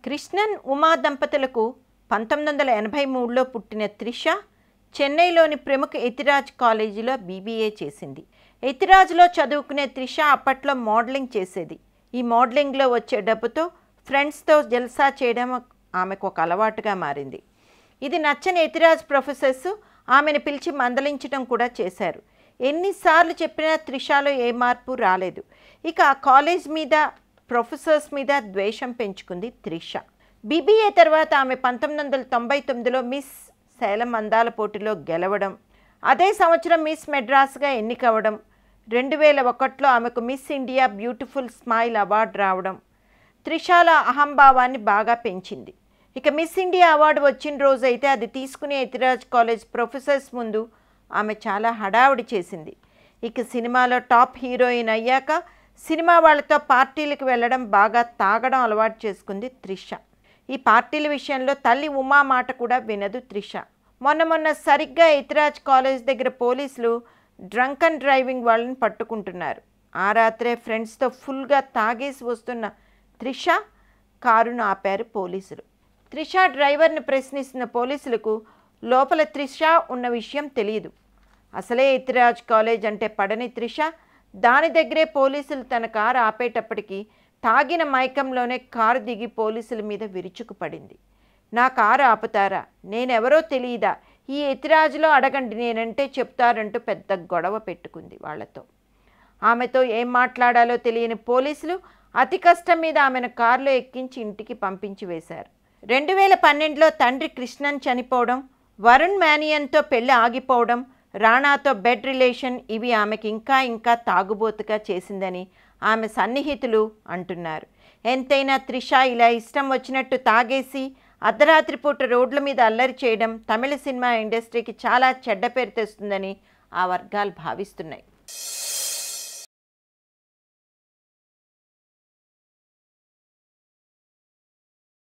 కృష్ణన్ ఉమా దంపతులకు 1983లో పుట్టిన త్రిష చెన్నైలోని ప్రముఖ ఎతిరాజ్ కాలేజీలో బీబీఏ చేసింది. ఎతిరాజ్లో చదువుకునే త్రిష అప్పట్లో మోడలింగ్ చేసేది. ఈ మోడలింగ్లో వచ్చే డబ్బుతో ఫ్రెండ్స్తో జల్సా చేయడం ఆమెకు ఒక అలవాటుగా మారింది. ఇది నచ్చని ఎతిరాజ్ ప్రొఫెసర్స్ ఆమెను పిలిచి మందలించడం కూడా చేశారు. ఎన్నిసార్లు చెప్పినా త్రిషలో ఏ మార్పు రాలేదు. ఇక ఆ కాలేజ్ మీద ప్రొఫెసర్స్ మీద ద్వేషం పెంచుకుంది త్రిష. బీబీఏ తర్వాత ఆమె 1999లో మిస్ సేలం అందాల పోటీలో గెలవడం, అదే సంవత్సరం మిస్ మెడ్రాస్గా ఎన్నికవడం, 2001లో ఆమెకు miss India beautiful smile award రావడం త్రిషల అహంభావాన్ని బాగా పెంచింది. ఇక మిస్ ఇండియా అవార్డు వచ్చిన రోజు అయితే అది తీసుకునే ఎతిరాజ్ కాలేజ్ ప్రొఫెసర్స్ ముందు ఆమె చాలా హడావుడి చేసింది. ఇక సినిమాలో టాప్ హీరోయిన్ అయ్యాక సినిమా వాళ్ళతో పార్టీలకు వెళ్ళడం, బాగా తాగడం అలవాటు చేసుకుంది త్రిష. ఈ పార్టీల విషయంలో తల్లి ఉమా మాట కూడా వినదు త్రిష. మొన్న సరిగ్గా ఎతిరాజ్ కాలేజ్ దగ్గర పోలీసులు డ్రంక్ అండ్ డ్రైవింగ్ వాళ్ళని పట్టుకుంటున్నారు. ఆ రాత్రే ఫ్రెండ్స్తో ఫుల్గా తాగేసి వస్తున్న త్రిష కారును ఆపారు పోలీసులు. త్రిష డ్రైవర్ని ప్రశ్నిస్తున్న పోలీసులకు లోపల త్రిష ఉన్న విషయం తెలియదు. అసలే ఎతిరాజ్ కాలేజ్ అంటే పడని త్రిష దాని దగ్గరే పోలీసులు తన కారు ఆపేటప్పటికి తాగిన మైకంలోనే కారు దిగి పోలీసుల మీద విరుచుకుపడింది. నా కారు ఆపుతారా, నేనెవరో తెలియదా, ఈ ఎతిరాజ్లో అడగండి, నేనంటే చెప్తారంటూ పెద్ద గొడవ పెట్టుకుంది వాళ్లతో. ఆమెతో ఏం మాట్లాడాలో తెలియని పోలీసులు అతి కష్టం మీద ఆమెను కారులో ఎక్కించి ఇంటికి పంపించి వేశారు. 2012లో తండ్రి కృష్ణన్ చనిపోవడం, వరుణ్ మేనియన్తో పెళ్లి ఆగిపోవడం, రాణాతో బెడ్ రిలేషన్ ఇవి ఆమెకి ఇంకా తాగుబోతుగా చేసిందని ఆమె సన్నిహితులు అంటున్నారు. ఎంతైనా త్రిష ఇలా ఇష్టం వచ్చినట్టు తాగేసి అర్ధరాత్రి పూట రోడ్ల మీద అల్లరి చేయడం తమిళ సినిమా ఇండస్ట్రీకి చాలా చెడ్డ పేరు తెస్తుందని ఆ వర్గాలు భావిస్తున్నాయి.